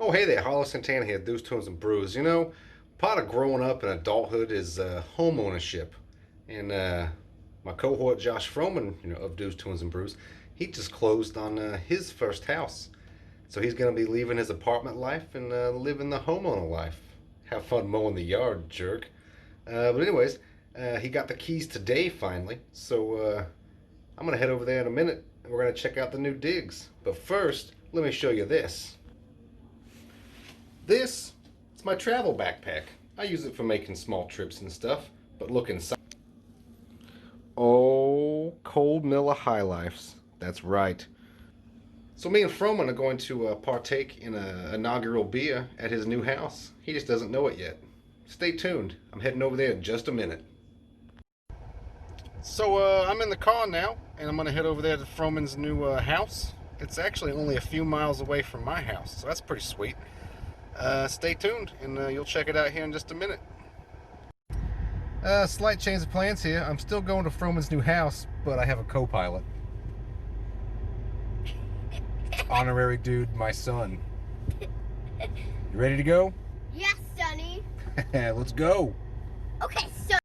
Oh, hey there, Harlow Santana here, Dudes, Tunes, and Brews. You know, part of growing up in adulthood is home ownership. And my cohort, Josh Froman, of Dudes, Tunes, and Brews, he just closed on his first house. So he's going to be leaving his apartment life and living the homeowner life. Have fun mowing the yard, jerk. But anyways, he got the keys today finally. So I'm going to head over there in a minute and we're going to check out the new digs. But first, let me show you this. This is my travel backpack. I use it for making small trips and stuff, but look inside. Oh, cold Miller High Lifes. That's right. So me and Froman are going to partake in an inaugural beer at his new house. He just doesn't know it yet. Stay tuned. I'm heading over there in just a minute. So I'm in the car now, and I'm going to head over there to Froman's new house. It's actually only a few miles away from my house, so that's pretty sweet. Stay tuned, and you'll check it out here in just a minute. Slight change of plans here. I'm still going to Froman's new house, but I have a co-pilot. Honorary dude, my son. You ready to go? Yes, Sonny. Let's go. Okay, so.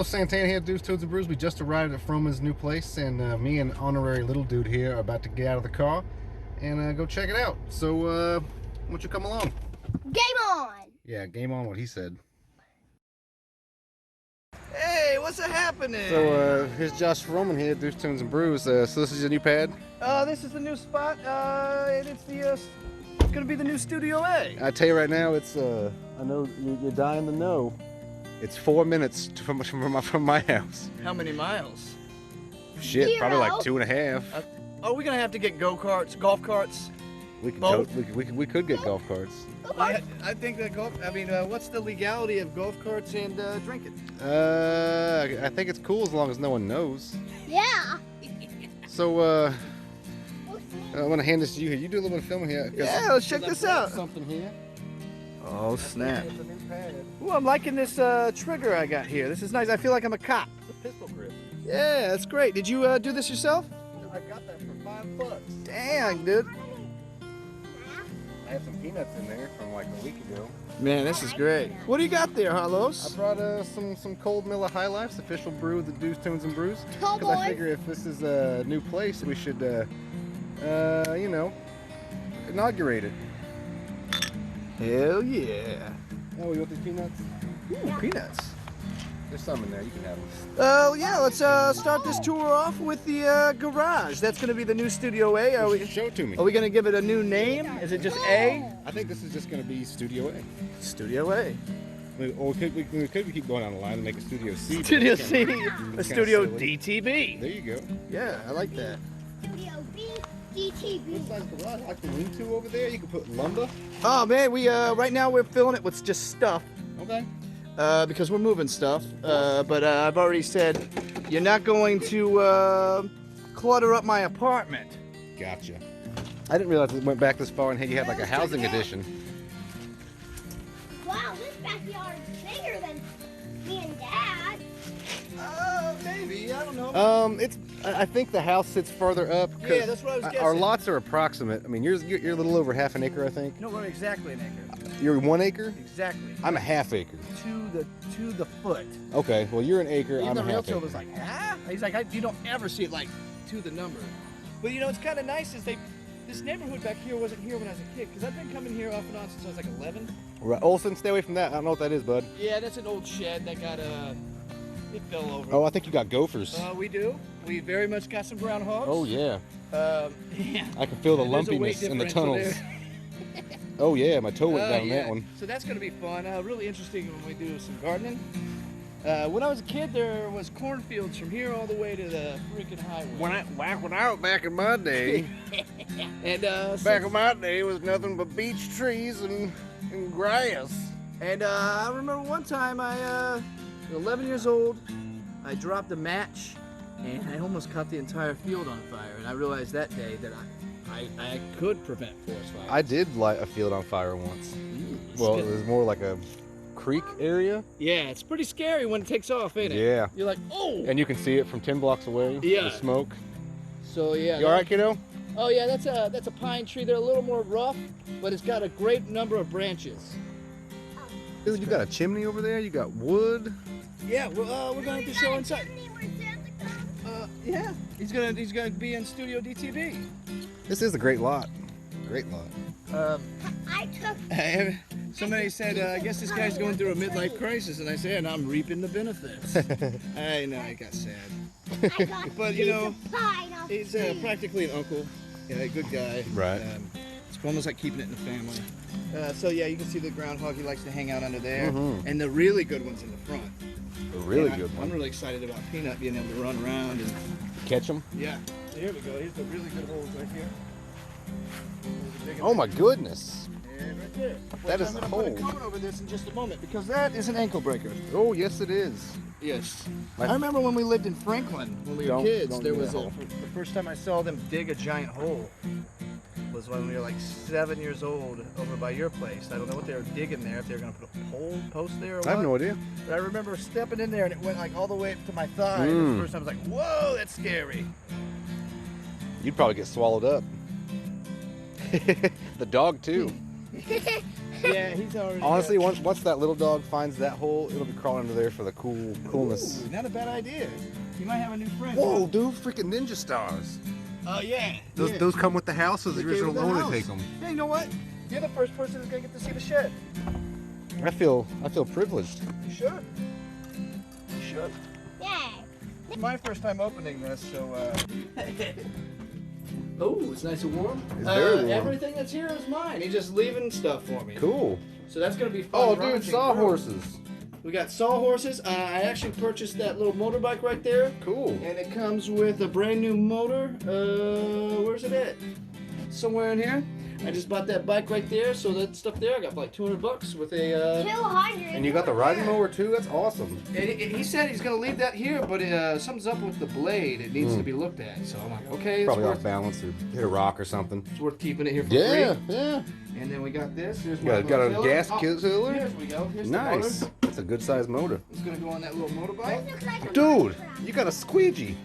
Carlos Santana here at Dudes, Tunes, and Brews. We just arrived at Froman's new place, and me and honorary little dude here are about to get out of the car and go check it out. So, why don't you come along? Game on! Yeah, game on, what he said. Hey, what's happening? So, here's Josh Froman here at Dudes, Tunes, and Brews. So this is your new pad? This is the new spot, and it's gonna be the new Studio A. I tell you right now, it's, I know you're dying to know. It's 4 minutes from my house. How many miles? Shit, 0. probably like 2.5. Are we gonna have to get golf carts? We could, both? we could get golf carts. I think that what's the legality of golf carts and drinking? I think it's cool as long as no one knows. Yeah. So, I'm gonna hand this to you here. You do a little bit of filming here. Yeah, let's check this out. Something here. Oh snap! It's a new pad. Ooh, I'm liking this trigger I got here. This is nice. I feel like I'm a cop. The pistol grip. Yeah, that's great. Did you do this yourself? I got that for $5. Dang, dude. I have some peanuts in there from like a week ago. Man, this is great. What do you got there, I Harlos? brought some cold Miller High Life's official brew of the Dudes, Tunes, and Brews. Oh, Because I boy. figure if this is a new place, we should, you know, inaugurate it. Hell yeah. Oh, you want these peanuts? Ooh, peanuts. There's some in there. You can have them. Yeah, let's start this tour off with the garage. That's going to be the new Studio A. Show it to me. Are we going to give it a new name? Is it just A? I think this is just going to be Studio A. Studio A. Or we could keep going down the line and make a Studio C. but Studio it's C. kinda- A it's Studio kinda silly. DTB. There you go. Yeah, I like that. Studio B, DTV. Looks like garage, like the lean-to over there. You can put lumber. Oh man, we right now we're filling it with just stuff Okay. because we're moving stuff. But I've already said you're not going to clutter up my apartment. Gotcha. I didn't realize it went back this far and you had like a housing edition. Wow, this backyard is bigger than me and Dad. Maybe, I don't know. I think the house sits further up. 'Cause Yeah, that's what I was Our guessing. lots are approximate. I mean, you're a little over half an acre, I think. No, we're exactly an acre. You're 1 acre. Exactly. I'm a half acre. To the foot. Okay, well you're an acre. Even I'm the a half realtor acre. was like, huh? He's like, you don't ever see it like to the number. But you know, it's kind of nice is this neighborhood back here wasn't here when I was a kid because I've been coming here off and on since I was like 11. Right. Olson, stay away from that. I don't know what that is, bud. Yeah, that's an old shed that got it fell over. Oh, I think you got gophers. We do. We very much got some groundhogs. Oh yeah. Yeah. I can feel the There's a weight lumpiness in the differential tunnels. there. Oh yeah, my toe went down Yeah. that one. So that's going to be fun. Really interesting when we do some gardening. When I was a kid, there was cornfields from here all the way to the freaking highway. Back in my day, And in my day, it was nothing but beech trees and grass. And I remember one time I was 11 years old. I dropped a match and I almost caught the entire field on fire. And I realized that day that I could prevent forest fires. I did light a field on fire once. It's Well, good. it was more like a creek area. Yeah, it's pretty scary when it takes off, ain't it? Yeah. You're like, oh. And you can see it from 10 blocks away. Yeah. The smoke. So yeah. You all right, kiddo? Oh yeah, that's a pine tree. They're a little more rough, but it's got a great number of branches. Dude, you got a chimney over there. You got wood. Yeah, we're going to show inside. Chimney where Santa comes. Yeah, he's gonna be in Studio DTV. This is a great lot. Great lot. I took. Somebody said, I guess this guy's going through a midlife crisis, and I said, and I'm reaping the benefits. I know, I got sad. I got But, a you piece know, of pine off He's the tree. practically an uncle, yeah, a good guy. Right. It's almost like keeping it in the family. So yeah, you can see the groundhog. He likes to hang out under there, Mhm. and the really good ones in the front. A really And good I'm one. really excited about Peanut being able to run around and Catch them. yeah. So here we go. Here's the really good holes right here. There's a big Oh my goodness. and right there. That Which is I'm a gonna put a hole. cover over this in just a moment because that is an ankle breaker. Oh yes, it is. Yes. My- I remember when we lived in Franklin when we were kids. don't There do was that a, hole. the first time I saw them dig a giant hole was when we were like 7 years old over by your place. I don't know what they were digging there. If they were going to put a pole post there or what. I have no idea. But I remember stepping in there and it went like all the way up to my thigh. And Mm. the first time I was like, whoa, that's scary. You'd probably get swallowed up. The dog too. Yeah, he's already. Honestly, once that little dog finds that hole, it'll be crawling under there for the coolness. Ooh, not a bad idea. You might have a new friend. Whoa, dude, freaking ninja stars. Oh yeah. Those come with the house, or the They came original with the owner house. take them? Hey, you know what? You're the first person who's gonna get to see the shed. I feel privileged. You should. You should. Yeah. It's my first time opening this, so. Oh, it's nice and warm. It's very warm. Everything that's here is mine. He's just leaving stuff for me. Cool. So that's gonna be fun. Oh, rummaging dude, through. sawhorses. We got sawhorses. I actually purchased that little motorbike right there. Cool. And it comes with a brand new motor. Where's it at? Somewhere in here. I just bought that bike right there, so that stuff there I got for like $200 with a. 200. And you got the riding mower too? That's awesome. And he said he's gonna leave that here, but something's up with the blade. It needs to be looked at. So I'm like, okay, it's Probably off worth, balance or hit a rock or something. it's worth keeping it here for Yeah, free. yeah. And then we got this. Here's Got my little a filler. gas Oh, killer? Here we go. Here's Nice. the motor. That's a good sized motor. It's gonna go on that little This motorbike. looks like a Dude, Minecraft. you got a squeegee.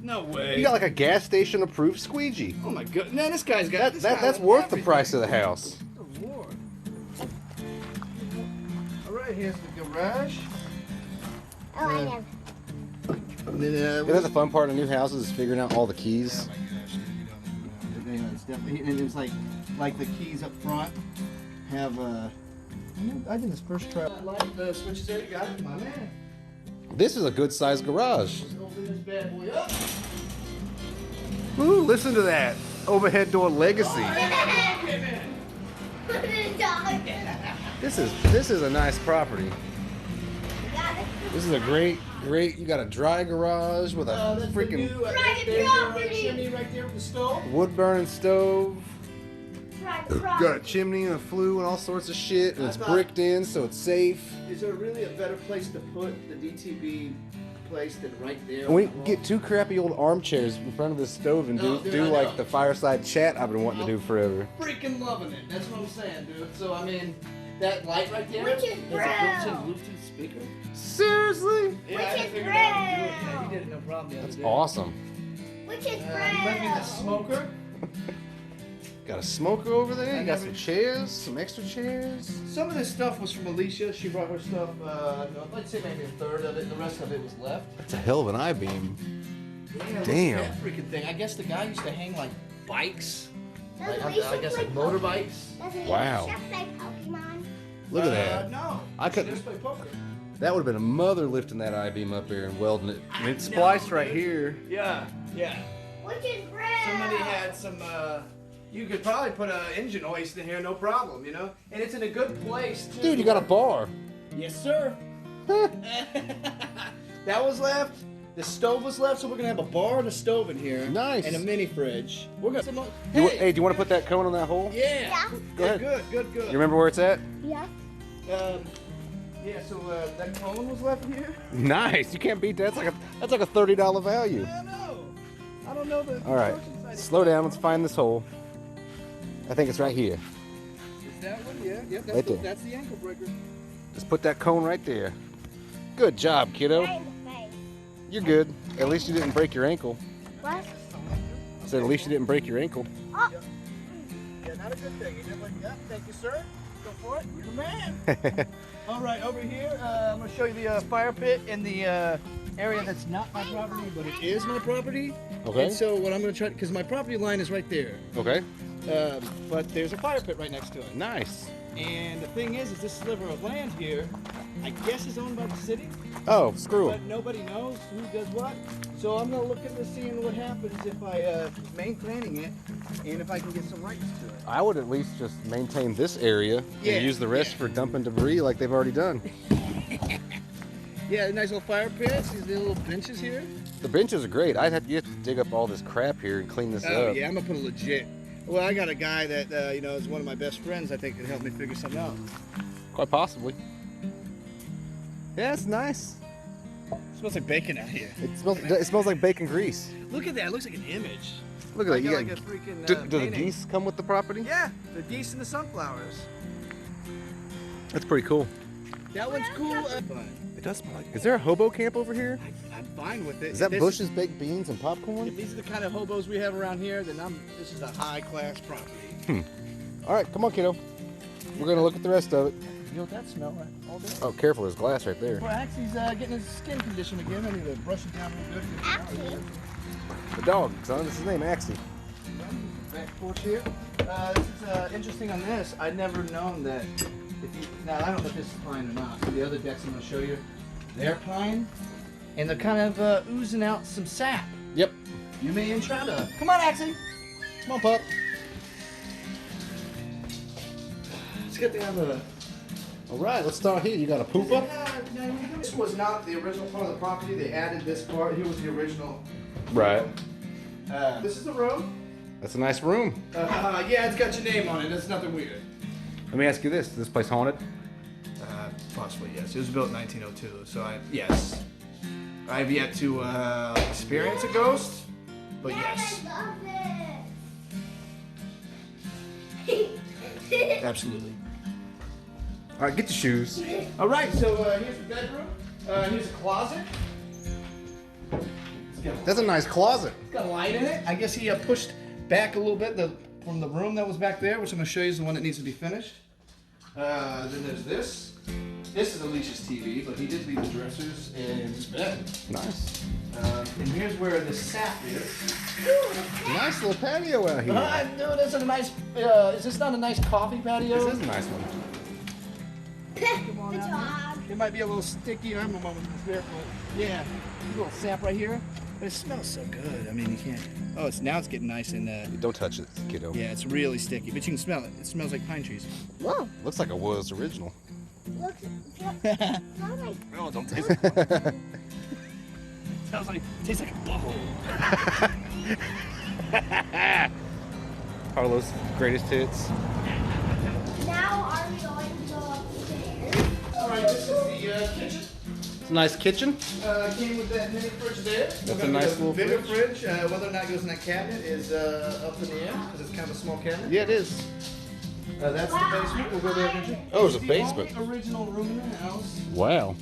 No way. You got like a gas station approved squeegee. Oh my god. Man, this guy's got. This guy That's has worth the everything. price of the house. Good Lord. All right, here's the garage. Oh, I have. And then, Isn't that the fun part of new houses is figuring out all the keys? Oh my gosh, you don't know. It's definitely, and it was like the keys up front have I did this first try. I like the switches there. You got it, my man. This is a good sized garage. Let's open this bad boy up. Ooh, listen to that. Overhead door legacy. Okay, man. Dog. This is a nice property. Got it. This is a great, you got a dry garage with a That's freaking the new, Private there's property. a chimney right there with the stove. wood burning stove. Private Got a property. chimney and a flue and all sorts of shit, and I it's thought- bricked in, so it's safe. Is there really a better place to put the DTB place than right there? And we on the wall? get two crappy old armchairs in front of the stove and No, dude, do I like know. the fireside chat I've been wanting to do forever. Freaking loving it. That's what I'm saying, dude. So I mean, that light right there Which is is a brown. built-in Bluetooth speaker. Seriously? Yeah, Which I is figured out how to do it. Yeah, brown. he did it no problem the other That's day. awesome. Which is He left me the brown. smoker. Got a smoker over there. I You got got some it. chairs, some extra chairs. Some of this stuff was from Alicia. She brought her stuff. No, I'd say maybe a third of it. The rest of it was left. That's a hell of an I-beam. Yeah, look at Damn. that freaking thing. I guess the guy used to hang like bikes. Does Like, Alicia I guess play like Pokemon? motorbikes. Does Wow. Alicia play Pokemon? Look at that. No. I She couldn't- just play poker. That would have been a mother lifting that I-beam up there and welding it. And it's I spliced know, right dude. here. Yeah, yeah. Which is brown. Somebody had some, you could probably put an engine hoist in here, no problem, you know? And it's in a good place, too. Dude, you got a bar. Yes, sir. That was left. The stove was left, so we're gonna have a bar and a stove in here. Nice. And a mini fridge. We're gonna. Hey, do you want to put that cone on that hole? Yeah. Yeah. Go ahead. Good, good, good. You remember where it's at? Yeah. Yeah. So that cone was left here. Nice. You can't beat that. That's like a $30 value. I know. I don't know the. All right. Slow down. Let's find this hole. I think it's right here. Is that one? Yeah. Yep. Right there. That's the ankle breaker. Just put that cone right there. Good job, kiddo. Right in the face. You're good. At least you didn't break your ankle. What? I said at least you didn't break your ankle. Oh, Yeah, not a good thing. You just like, yeah, thank you, sir. Go for it. You're the man. All right, over here, I'm going to show you the fire pit in the area that's not my property, but it is my property. Okay. And so what I'm going to try, because my property line is right there, Okay. but there's a fire pit right next to it. Nice. And the thing is this sliver of land here, I guess is owned by the city, Oh, screw but it. nobody knows who does what. So I'm going to look into seeing what happens if I maintaining it and if I can get some rights to it. I would at least just maintain this area Yeah, and use the rest yeah. for dumping debris like they've already done. Yeah, nice little fire pits, these little benches here. The benches are great. You have to dig up all this crap here and clean this Oh up. yeah, I'm gonna put a legit. Well, I got a guy that you know is one of my best friends. I think can help me figure something out. Quite possibly. Yeah, it's nice. It smells like bacon out here. It smells like bacon grease. Look at that. It looks like an image. Look at that. Like, You like got, a freaking. do the painting. geese come with the property? Yeah, the geese and the sunflowers. That's pretty cool. That one's cool. Fun. It does smell like. Is there a hobo camp over here? I'm fine with it. Is that This- Bush's baked beans and popcorn? If these are the kind of hobos we have around here, then this is a high class property. All right, come on, kiddo. we're gonna look at the rest of it. You know what that smell like all day? Oh, careful, there's glass right there. Well, Axie's getting his skin condition again. I need to brush it down real good. Axie? The dog, son. This is his name, Axie. Back porch here. This is interesting on this. I'd never known that. If you, now I don't know if this is pine or not. So the other decks I'm going to show you, they're pine, and they're kind of oozing out some sap. Yep. You may try to. Come on, Axie. Come on, pup. Let's get the other. All right, let's start here. You got a pooper? This was not the original part of the property. They added this part. Here was the original. Right. This is the room. That's a nice room. Yeah, it's got your name on it. It's nothing weird. Let me ask you this: is this place haunted? Possibly, yes. It was built in 1902, so yes. I've yet to experience a ghost, but yes, I love it. absolutely. All right, get your shoes. All right, so here's the bedroom. Here's a closet. That's a nice closet. It's got a light in it. I guess he pushed back a little bit from the room that was back there, which I'm going to show you is the one that needs to be finished. Then there's this. This is Alicia's TV, but he did leave the dressers in his bed. Nice. And here's where the sap is. Nice little patio out here. Dude, this is a nice. Is this not a nice coffee patio? This is a nice one. Come on The out dog. here. It might be a little sticky. I'm a moment barefoot. Yeah, a little sap right here, but it smells so good. I mean, you can't. Oh, now it's getting nice and Don't touch it, kiddo. yeah, it's really sticky, but you can smell it. It smells like pine trees. Whoa. Looks like it was original. Look, smells like Oh, don't taste it. Tastes like a butthole. Carlos' greatest hits. now are we going to go upstairs? All right, this is the kitchen. It's a nice kitchen. Came with that mini fridge there. That's a nice little bigger fridge. fridge. Whether or not it goes in that cabinet is up in the air because it's kind of a small cabinet. Yeah, it is. That's the basement. We'll go there eventually. Oh, there's a It's basement. The only original room in the house. Wow.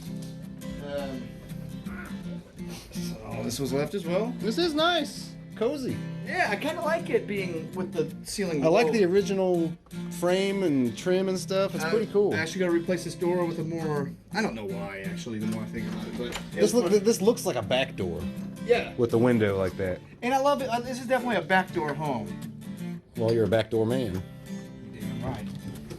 So this was left as well. This is nice. Cozy. Yeah, I kind of like it being with the ceiling. I like below. the original frame and trim and stuff. It's pretty cool. I actually got to replace this door with a more. I don't know why actually. The more I think about it, but This looks like a back door yeah. with a window like that. And I love it. This is definitely a backdoor home. Well, you're a backdoor man. Damn right.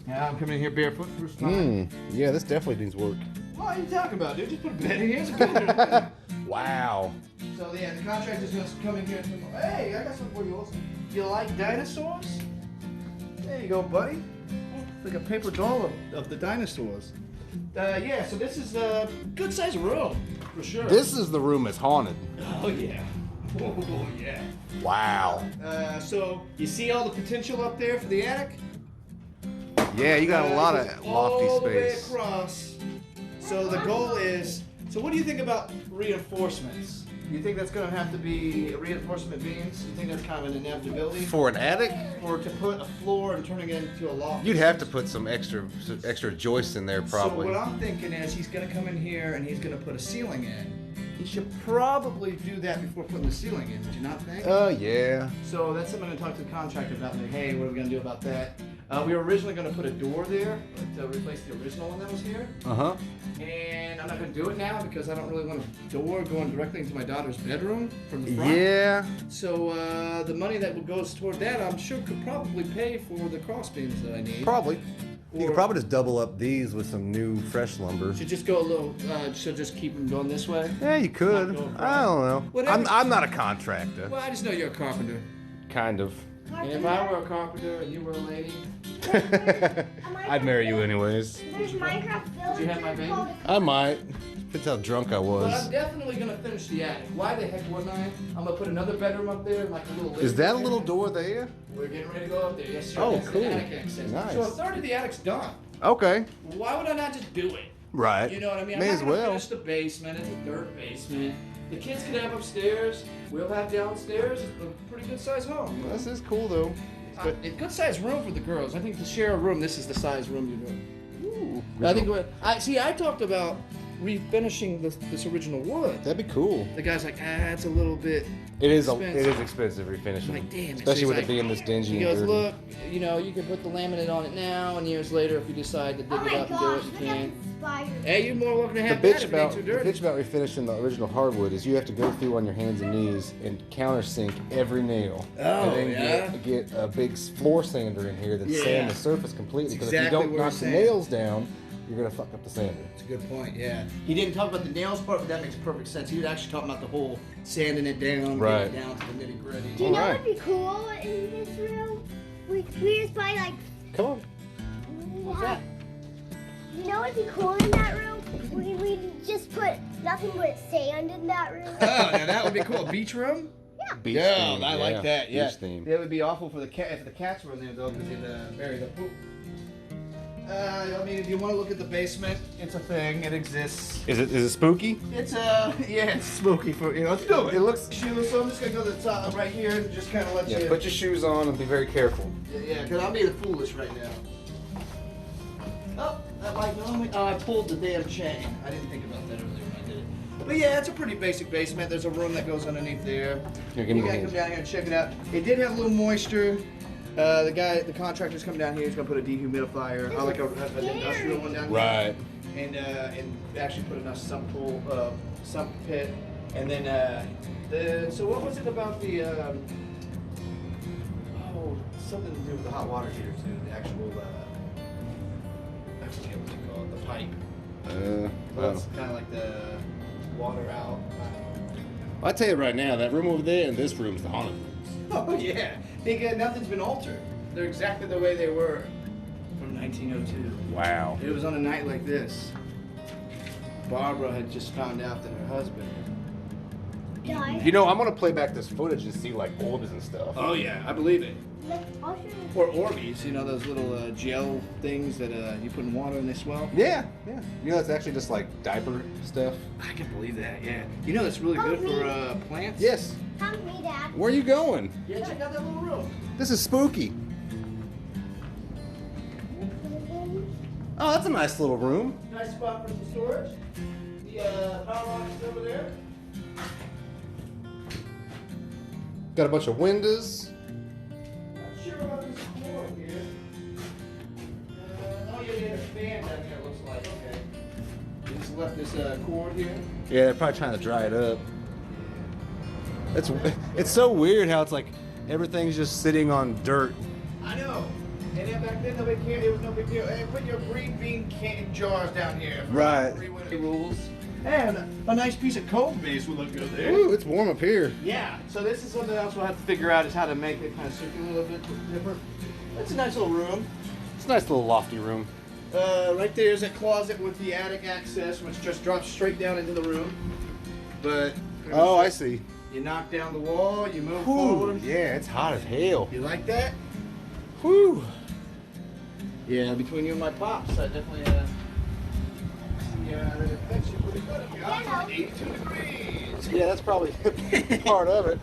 Yeah, I'm coming in here barefoot first time. Yeah, this definitely needs work. What are you talking about, dude? Just put a bed in here. It's a bed. Wow. So yeah, the contractor's gonna come in here and say, hey, I got something for you also. You like dinosaurs? There you go, buddy. It's like a paper doll of the dinosaurs. Yeah, so this is a good sized room, for sure. This is the room that's haunted. Oh yeah. Oh yeah. Wow. So you see all the potential up there for the attic? Yeah, you got a lot of lofty all the way space. across. So the goal is. So what do you think about reinforcements? You think that's going to have to be reinforcement beams? You think that's kind of an inevitability? For an attic, Or to put a floor and turning it into a loft? you'd have to put some extra joists in there probably. So what I'm thinking is he's going to come in here and he's going to put a ceiling in. He should probably do that before putting the ceiling in. Would you not think? Yeah. So that's something I'm going to talk to the contractor about. Like, hey, what are we going to do about that? We were originally going to put a door there to replace the original one that was here. Uh-huh. And I'm not going to do it now because I don't really want a door going directly into my daughter's bedroom from the front. Yeah. So the money that goes toward that, I'm sure could probably pay for the cross beams that I need. Probably. You Or- could probably just double up these with some new fresh lumber. Should just go a little, should just keep them going this way? Yeah, you could. Not go I don't know. Whatever. I'm not a contractor. Well, I just know you're a carpenter. Kind of. And if I were a carpenter and you were a lady, I'd marry you anyways. There's Minecraft Did you have my baby? I might. Depends how drunk I but was. I'm definitely going to finish the attic. Why the heck wouldn't I? I'm going to put another bedroom up there, like a little Is that a living little room. door there? We're getting ready to go up there. Yes, sir. Oh, That's cool. The attic access. Nice. So a third of the attic's done. Okay. Why would I not just do it? Right. You know what I mean? May I'm as not gonna well. finish the basement. It's a dirt basement. The kids can have upstairs. We'll have downstairs. It's a pretty good sized home. This is cool though. A good sized room for the girls. I think to share a room, this is the size room you're doing. Ooh. I think I talked about refinishing this original wood. That'd be cool. The guy's like, it's a little bit. It is expensive. expensive refinishing. I'm like, damn. Especially So with he's it being this dingy He and goes, dirty. look, you know, you can put the laminate on it now, and years later, if you decide to dig Oh it my up gosh, and do look it, you at can. the spiders. Hey, you're more welcome to The have that bitch if it ain't about too the dirty. bitch about refinishing the original hardwood is you have to go through on your hands and knees and countersink every nail. Oh, and then yeah? get a big floor sander in here that Yeah. sand the surface completely. Because Exactly if you don't what knock we're the saying. nails down, you're gonna fuck up the sander. That's a good point, yeah. He didn't talk about the nails part, but that makes perfect sense. He was actually talking about the whole sanding it down, Right. getting it down to the nitty gritty. Do you know Alright. what'd be cool in this room? We just buy like. Come on. What's that? You know what'd be cool in that room? We just put nothing but sand in that room. Oh, now that would be cool. Beach room? Beach Yeah, theme, I like that. Yeah, Beach theme. That would be awful for the cat if the cats were in there though, because they'd bury the poop. I mean, if you want to look at the basement, it's a thing. It exists. Is it spooky? It's yeah, it's spooky for let's do it. It looks- shoes. So I'm just gonna go to the top right here and just kind of let Yeah. you. Put your shoes on and be very careful. Yeah, because I'm being foolish right now. Oh, that light normally. Oh, I pulled the damn chain. I didn't think about that earlier when I did it. But yeah, it's a pretty basic basement. There's a room that goes underneath there. Here, give me You the gotta hand. come down here and check it out. It did have a little moisture. The contractor's come down here. He's gonna put a dehumidifier, like an industrial one down here. Right. And actually put in a sump pool, sump pit, and then so what was it about the something to do with the hot water heater too, the actual I forget what you call it, the pipe. Well, It's kind of like the water out. I'll tell you right now, that room over there and this room's the haunted rooms. Oh yeah, nothing's been altered. They're exactly the way they were from 1902. Wow. It was on a night like this. Barbara had just found out that her husband. Died. You know, I'm gonna play back this footage and see like orbs and stuff. Oh yeah, I believe it. Look, I'll show you. Or Orbeez, you know those little gel things that you put in water and they swell. Yeah, yeah. You know, it's actually just like diaper stuff. I can believe that. Yeah. You know that's really good for plants. Yes. Come with me, Dad. Where are you going? Yeah, check out that little room. This is spooky. Oh, that's a nice little room. Nice spot for some storage. The power box is over there. Got a bunch of windows. Not sure about this floor here. Oh yeah, there's a fan down here. It looks like. Okay. You just left this cord here. Yeah, they're probably trying to dry it up. It's so weird how it's like everything's just sitting on dirt. I know. And then back then, it was no big deal. Hey, put your green bean can jars down here. Right. Free winter rules. And a nice piece of cold base would look good there. Ooh, it's warm up here. Yeah. So this is something else we'll have to figure out is how to make it kind of circular a little bit different. That's a nice little room. It's a nice little lofty room. Right there's a closet with the attic access, which just drops straight down into the room. But Oh, I see. you knock down the wall, you move forward. Yeah, it's hot as hell. You like that? Whew. Yeah, between you and my pops, I definitely yeah, it affects you pretty good. It's like 82 degrees. Yeah, that's probably part of it.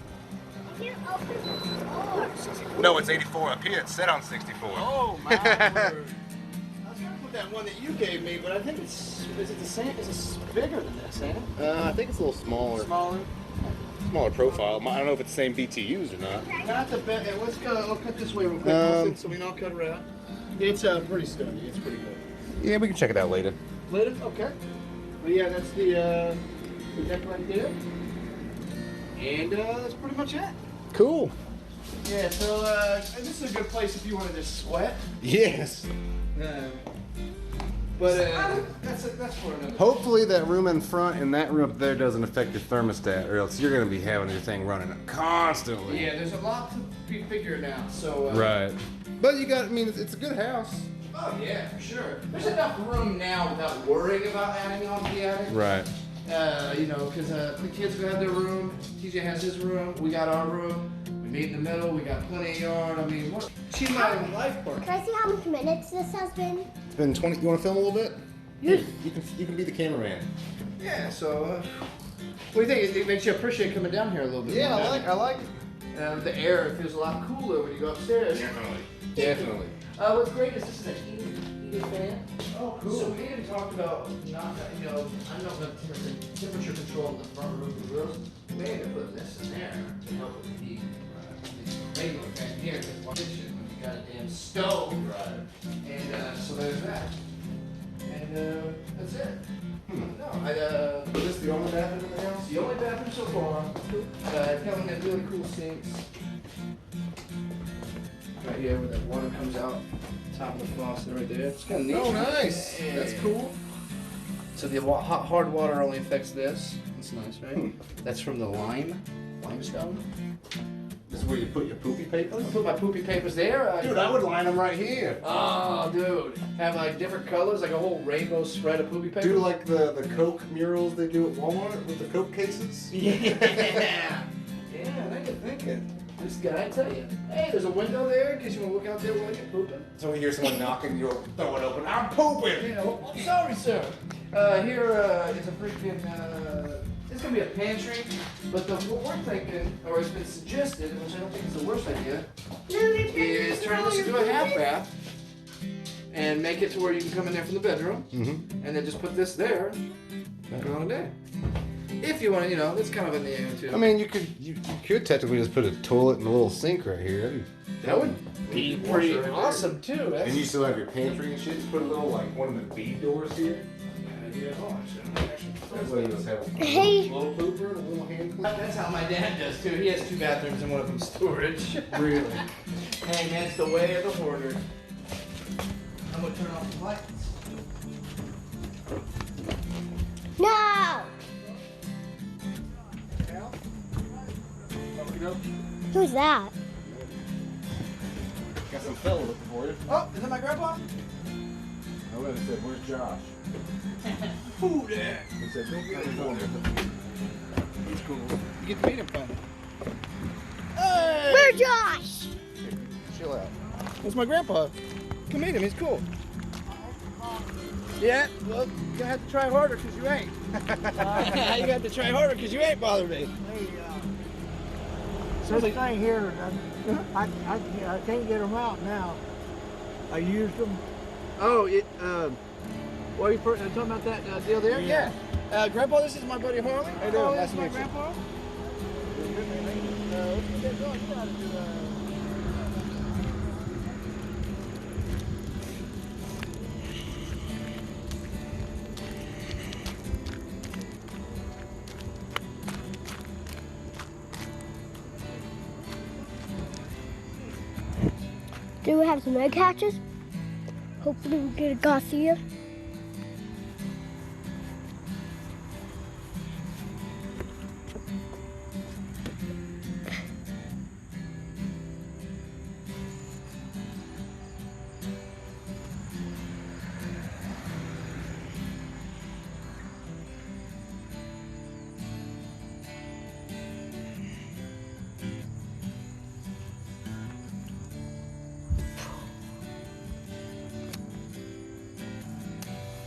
You open the door. No, it's 84 up here. It's set on 64. Oh my word. I was gonna put that one that you gave me, but I think is it the same? Is it bigger than this, ain't it? I think it's a little smaller. Smaller? Profile. I don't know if it's the same BTUs or not. Not the best. Let's go. I'll cut this way real quick, so we don't cut her out. It's pretty sturdy. It's pretty good. Yeah, we can check it out later. Later? Okay. But yeah, that's the deck right there. And that's pretty much it. Cool. Yeah, so this is a good place if you want to just sweat. Yes. But that's for another. Hopefully that room in front and that room up there doesn't affect your thermostat, or else you're going to be having your thing running constantly. Yeah, there's a lot to be figured out. So Right. But you got, I mean, it's a good house. Oh yeah, for sure. There's enough room now without worrying about adding on to the attic. Right. You know, because the kids will have their room. TJ has his room. We got our room. We meet in the middle. We got plenty of yard. I mean, she's not even a life partner. Can I see how many minutes this has been? It's been 20. You want to film a little bit? Yes. You can be the cameraman. Yeah. So, what do you think? It makes you appreciate coming down here a little bit. Yeah, more, I like it. The air feels a lot cooler when you go upstairs. Definitely. What's great is this is a heated fan. Oh, So we even talked about not, I don't know if temperature control in the front room of the grills. We had to put this in there to help with the heat. The regular fan here is one kitchen when you got a damn stove. Right. And so there's that. And that's it. No, Is this the only bathroom in the house? the only bathroom so far. Coming in really cool sinks. Right here where that water comes out, top of the faucet right there. It's kind of neat. Oh, nice. Yeah. That's cool. So the hard water only affects this. That's nice, right? That's from the limestone. This is where you put your poopy papers? I put my poopy papers there. Dude, I would line them right here. Oh, dude. Have like different colors, like a whole rainbow spread of poopy papers. Do like the Coke murals they do at Walmart with the Coke cases? Yeah. Yeah, I get thinking. This guy, I tell you. Hey, there's a window there in case you want to look out there while you're pooping. So when you hear someone knocking, you'll throw it open. I'm pooping! Yeah, well, I'm sorry, sir. Here is a freaking, it's gonna be a pantry, but what we're thinking, or it's been suggested, which I don't think is the worst idea, is turn this into a half bath and make it to where you can come in there from the bedroom, and then just put this there and call it a day. If you want to, it's kind of in the air too. I mean, you could technically just put a toilet and a little sink right here. That would be pretty awesome too. And you still have your pantry and shit. Just put a little, like, one of the bead doors here. That's why you just have a Hey. little pooper and a little hand cleaner. That's how my dad does too. He has 2 bathrooms and one of them storage. Really? Hey man, it's the way of the hoarder. I'm gonna turn off the lights. No! Who's that? Got some fella looking for you. Oh, is that my grandpa? I would have said, where's Josh? Who there? He said, don't get me. He's cool. You get to meet him finally. Where's Josh? Chill out. That's my grandpa. Come meet him. He's cool. Yeah, well, you're gonna have to try harder because you ain't. You have to try harder because you ain't bothering me. This thing here, I can't get them out now. I used them. Oh, what are you talking about that deal there? Yeah. Grandpa, this is my buddy Harley. How you doing? This Nice is to my meet you. grandpa. Do we have some egg hatches? Hopefully we get a Garcia.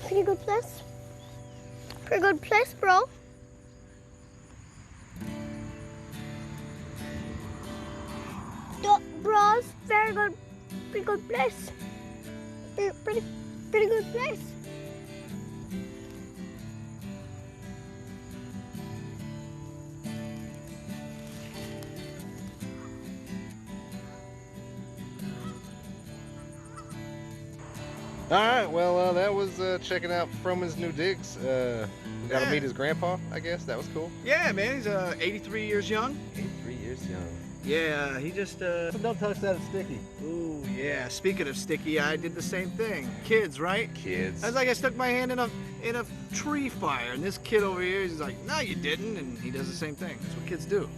Pretty good place. Pretty good place, bro. Bros, very good, pretty good place. Pretty good place. All right, well, that was checking out Froman's new digs. We got to meet his grandpa, I guess. That was cool. Yeah, man, he's 83 years young. 83 years young. Yeah, he just Don't touch that, it's sticky. Ooh, yeah. Speaking of sticky, I did the same thing. Kids, right? Kids. I was like, I stuck my hand in a tree fire, and this kid over here, he's like, no, you didn't, and he does the same thing. That's what kids do.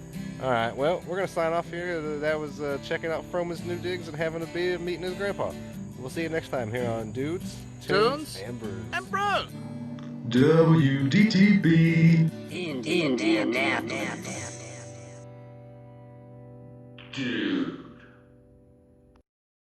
All right, well, we're going to sign off here. That was checking out Froman's new digs and having a beer and meeting his grandpa. We'll see you next time here on Dudes, Tunes, and Brews. And Brews. WDTB. Indianapolis. Dude.